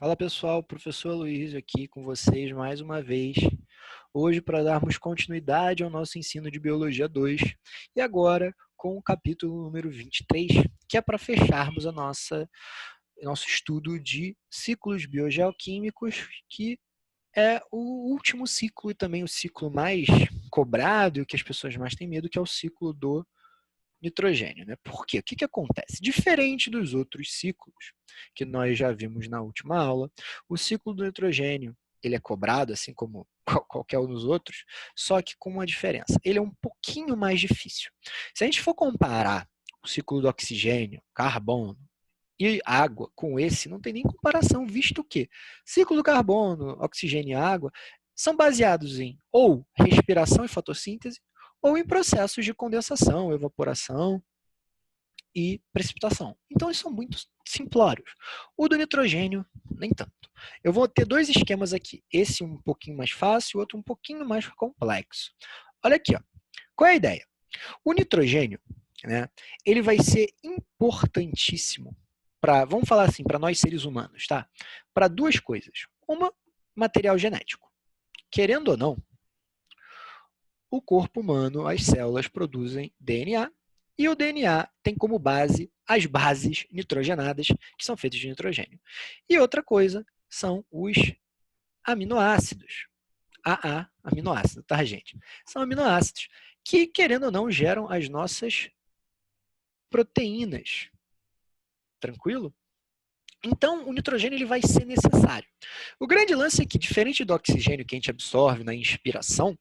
Fala pessoal, professor Luiz aqui com vocês mais uma vez, hoje para darmos continuidade ao nosso ensino de Biologia 2 e agora com o capítulo número 23, que é para fecharmos nosso estudo de ciclos biogeoquímicos, que é o último ciclo e também o ciclo mais cobrado e o que as pessoas mais têm medo, que é o ciclo do nitrogênio, né? Por quê? O que acontece? Diferente dos outros ciclos que nós já vimos na última aula, o ciclo do nitrogênio ele é cobrado, assim como qualquer um dos outros, só que com uma diferença. Ele é um pouquinho mais difícil. Se a gente for comparar o ciclo do oxigênio, carbono e água com esse, não tem nem comparação, visto que ciclo do carbono, oxigênio e água são baseados em ou respiração e fotossíntese, ou em processos de condensação, evaporação e precipitação. Então, eles são muito simplórios. O do nitrogênio, nem tanto. Eu vou ter dois esquemas aqui. Esse um pouquinho mais fácil, o outro um pouquinho mais complexo. Olha aqui, ó. Qual é a ideia? O nitrogênio, né, ele vai ser importantíssimo para, vamos falar assim, para nós seres humanos, tá? Para duas coisas. Uma, material genético. Querendo ou não, o corpo humano, as células produzem DNA, e o DNA tem como base as bases nitrogenadas, que são feitas de nitrogênio. E outra coisa são os aminoácidos. AA, aminoácido, tá, gente? São aminoácidos que, querendo ou não, geram as nossas proteínas. Tranquilo? Então, o nitrogênio ele vai ser necessário. O grande lance é que, diferente do oxigênio que a gente absorve na inspiração,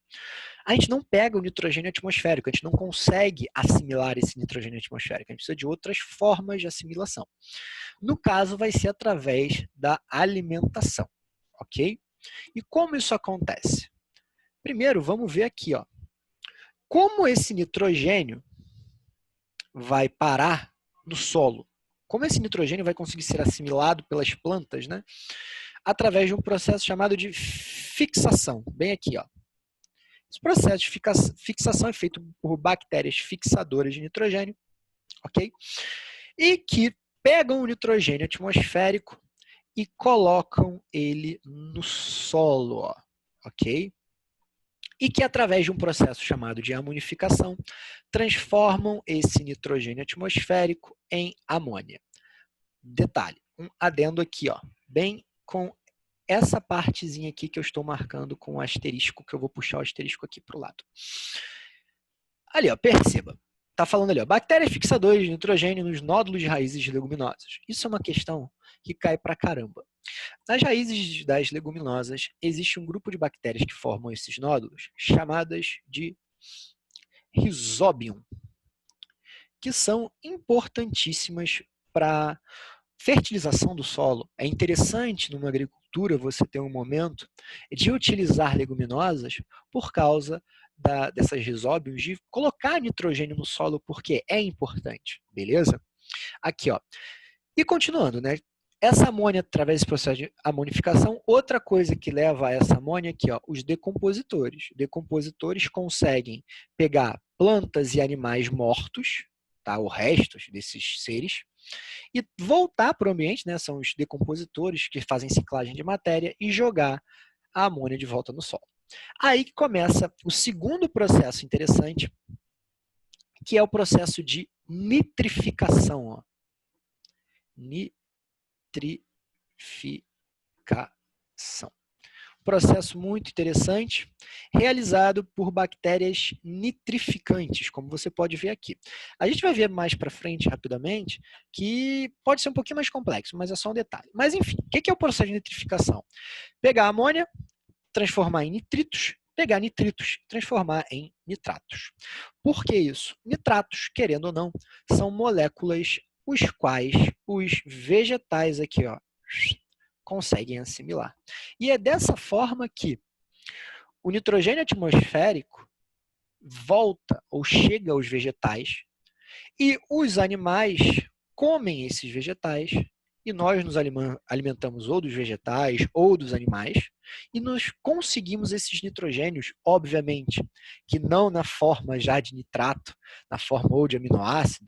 a gente não pega o nitrogênio atmosférico, a gente não consegue assimilar esse nitrogênio atmosférico, a gente precisa de outras formas de assimilação. No caso, vai ser através da alimentação, ok? E como isso acontece? Primeiro, vamos ver aqui, ó. Como esse nitrogênio vai parar no solo? Como esse nitrogênio vai conseguir ser assimilado pelas plantas, né? Através de um processo chamado de fixação, bem aqui, ó. Esse processo de fixação é feito por bactérias fixadoras de nitrogênio, ok? E que pegam o nitrogênio atmosférico e colocam ele no solo, ó, ok? E que, através de um processo chamado de amonificação, transformam esse nitrogênio atmosférico em amônia. Detalhe, um adendo aqui, ó, bem com essa partezinha aqui que eu estou marcando com o asterisco, que eu vou puxar o asterisco aqui para o lado. Ali, ó, perceba. Está falando ali, ó, bactérias fixadoras de nitrogênio nos nódulos de raízes de leguminosas. Isso é uma questão que cai pra caramba. Nas raízes das leguminosas, existe um grupo de bactérias que formam esses nódulos, chamadas de Rhizobium, que são importantíssimas para fertilização do solo. É interessante numa agricultura você ter um momento de utilizar leguminosas por causa dessas risóbios, de colocar nitrogênio no solo, porque é importante, beleza? Aqui, ó. E continuando, né? Essa amônia, através desse processo de amonificação, outra coisa que leva a essa amônia aqui, ó, os decompositores. Decompositores conseguem pegar plantas e animais mortos, tá? Os restos desses seres, e voltar para o ambiente, né? São os decompositores que fazem ciclagem de matéria e jogar a amônia de volta no solo. Aí que começa o segundo processo interessante, que é o processo de nitrificação. Ó. Nitrificação. Processo muito interessante, realizado por bactérias nitrificantes, como você pode ver aqui. A gente vai ver mais para frente, rapidamente, que pode ser um pouquinho mais complexo, mas é só um detalhe. Mas, enfim, o que é o processo de nitrificação? Pegar a amônia, transformar em nitritos, pegar nitritos, transformar em nitratos. Por que isso? Nitratos, querendo ou não, são moléculas os quais os vegetais aqui, ó, conseguem assimilar. E é dessa forma que o nitrogênio atmosférico volta ou chega aos vegetais e os animais comem esses vegetais e nós nos alimentamos ou dos vegetais ou dos animais e nós conseguimos esses nitrogênios, obviamente, que não na forma já de nitrato, na forma ou de aminoácido,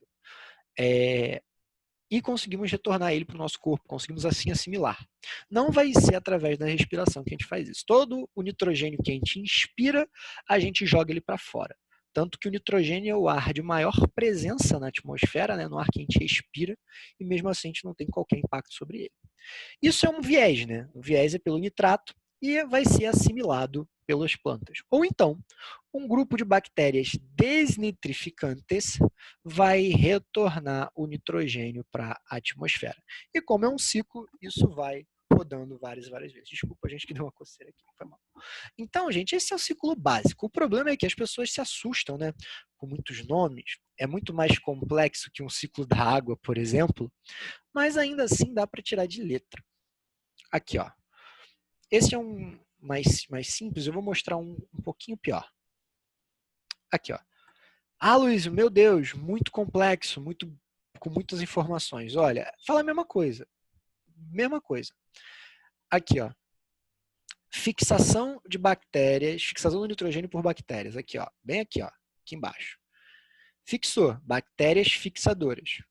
e conseguimos retornar ele para o nosso corpo, conseguimos assim assimilar. Não vai ser através da respiração que a gente faz isso. Todo o nitrogênio que a gente inspira, a gente joga ele para fora. Tanto que o nitrogênio é o ar de maior presença na atmosfera, né, no ar que a gente respira, e mesmo assim a gente não tem qualquer impacto sobre ele. Isso é um viés, né? O viés é pelo nitrato e vai ser assimilado pelas plantas. Ou então, um grupo de bactérias desnitrificantes vai retornar o nitrogênio para a atmosfera. E como é um ciclo, isso vai rodando várias vezes. Desculpa, gente, que deu uma coceira aqui, foi mal. Então, gente, esse é o ciclo básico. O problema é que as pessoas se assustam, né, com muitos nomes. É muito mais complexo que um ciclo da água, por exemplo, mas ainda assim dá para tirar de letra. Aqui, ó. Esse é um mais simples, eu vou mostrar um pouquinho pior. Aqui, ó. Ah, Luiz, meu Deus, muito complexo, com muitas informações. Olha, fala a mesma coisa. Mesma coisa. Aqui, ó. Fixação de bactérias, fixação do nitrogênio por bactérias. Aqui, ó. Bem aqui, ó. Aqui embaixo. Fixou, bactérias fixadoras.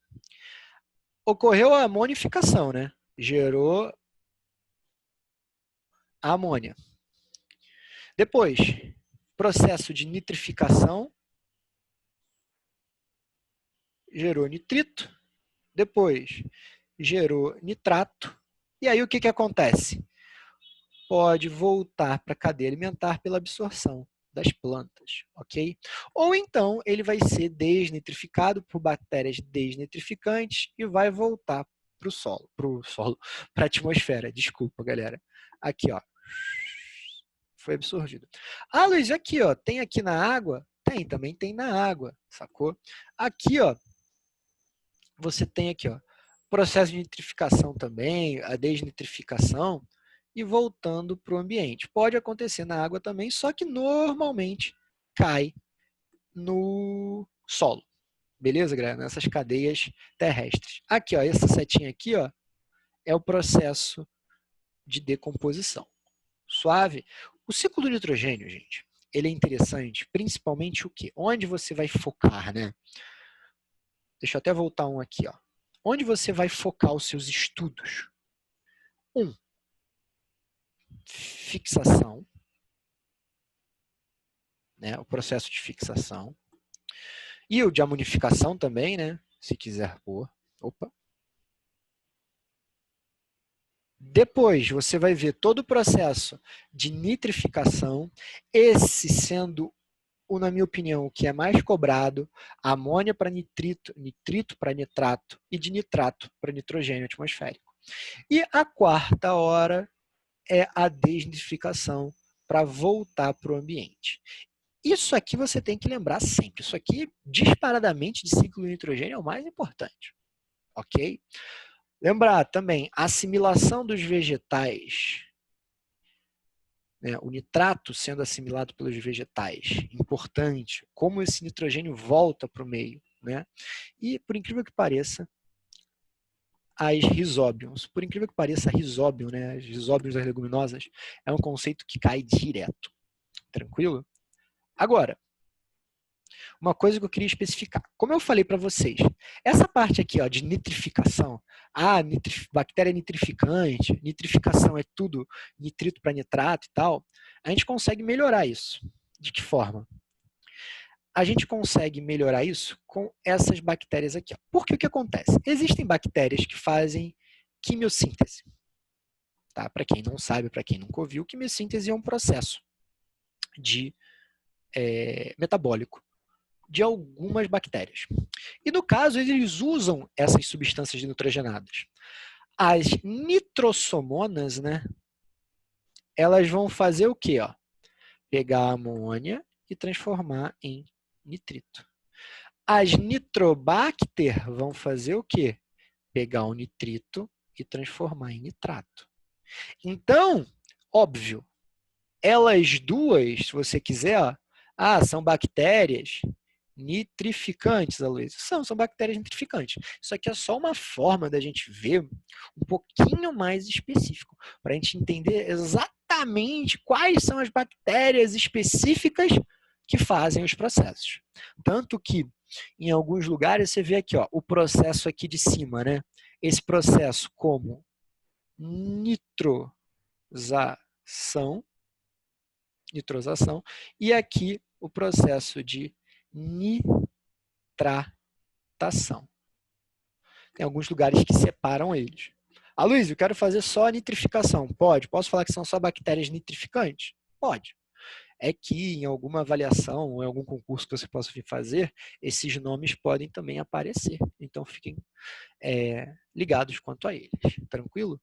Ocorreu a amonificação, né? Gerou a amônia. Depois, processo de nitrificação, gerou nitrito. Depois, gerou nitrato. E aí o que acontece? Pode voltar para a cadeia alimentar pela absorção das plantas, ok? Ou então ele vai ser desnitrificado por bactérias desnitrificantes e vai voltar para o solo, para a atmosfera. Desculpa, galera. Aqui, ó. Foi absorvido. Ah, Luiz, aqui, ó, tem aqui na água? Tem, também tem na água, sacou? Aqui, ó, você tem aqui, ó, processo de nitrificação também, a desnitrificação, e voltando para o ambiente. Pode acontecer na água também, só que normalmente cai no solo. Beleza, galera? Nessas cadeias terrestres. Aqui, ó, essa setinha aqui, ó, é o processo de decomposição. Suave? O ciclo do nitrogênio, gente, ele é interessante, principalmente o quê? Onde você vai focar, né? Deixa eu até voltar um aqui, ó. Onde você vai focar os seus estudos? Fixação, né? O processo de fixação. E o de amonificação também, né? Se quiser pôr. Opa. Depois, você vai ver todo o processo de nitrificação, esse sendo, na minha opinião, o que é mais cobrado, amônia para nitrito, nitrito para nitrato e de nitrato para nitrogênio atmosférico. E a quarta hora é a desnitrificação para voltar para o ambiente. Isso aqui você tem que lembrar sempre. Isso aqui, disparadamente, de ciclo de nitrogênio é o mais importante. Ok? Lembrar também, a assimilação dos vegetais, né, o nitrato sendo assimilado pelos vegetais, importante, como esse nitrogênio volta para o meio, né? E, por incrível que pareça, as risóbions, por incrível que pareça, risóbio, né, as risóbions das leguminosas, é um conceito que cai direto, tranquilo? Agora, uma coisa que eu queria especificar. Como eu falei para vocês, essa parte aqui, ó, de nitrificação, bactéria nitrificante, nitrificação é tudo nitrito para nitrato e tal, a gente consegue melhorar isso. De que forma? A gente consegue melhorar isso com essas bactérias aqui. Ó. Porque o que acontece? Existem bactérias que fazem quimiossíntese. Tá? Para quem não sabe, para quem nunca ouviu, quimiossíntese é um processo de metabólico de algumas bactérias. E no caso, eles usam essas substâncias nitrogenadas. As nitrossomonas, né, elas vão fazer o quê? Ó? Pegar a amônia e transformar em nitrito. As nitrobacter vão fazer o quê? Pegar o nitrito e transformar em nitrato. Então, óbvio, elas duas, se você quiser, ó, são bactérias nitrificantes, Aloysio. São bactérias nitrificantes. Isso aqui é só uma forma da gente ver um pouquinho mais específico, para a gente entender exatamente quais são as bactérias específicas que fazem os processos. Tanto que Em alguns lugares você vê aqui, ó, o processo aqui de cima, né? Esse processo como nitrosação, e aqui o processo de nitratação. Tem alguns lugares que separam eles. Ah, Luiz, eu quero fazer só a nitrificação. Pode. Posso falar que são só bactérias nitrificantes? Pode. É que em alguma avaliação ou em algum concurso que você possa vir fazer, esses nomes podem também aparecer. Então, fiquem ligados quanto a eles. Tranquilo?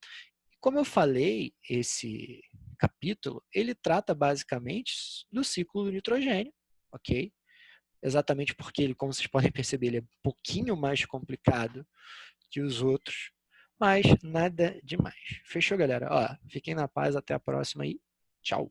Como eu falei, esse capítulo, ele trata basicamente do ciclo do nitrogênio, ok? Exatamente porque ele, como vocês podem perceber, ele é um pouquinho mais complicado que os outros, mas nada demais. Fechou, galera? Ó, fiquem na paz, até a próxima e tchau!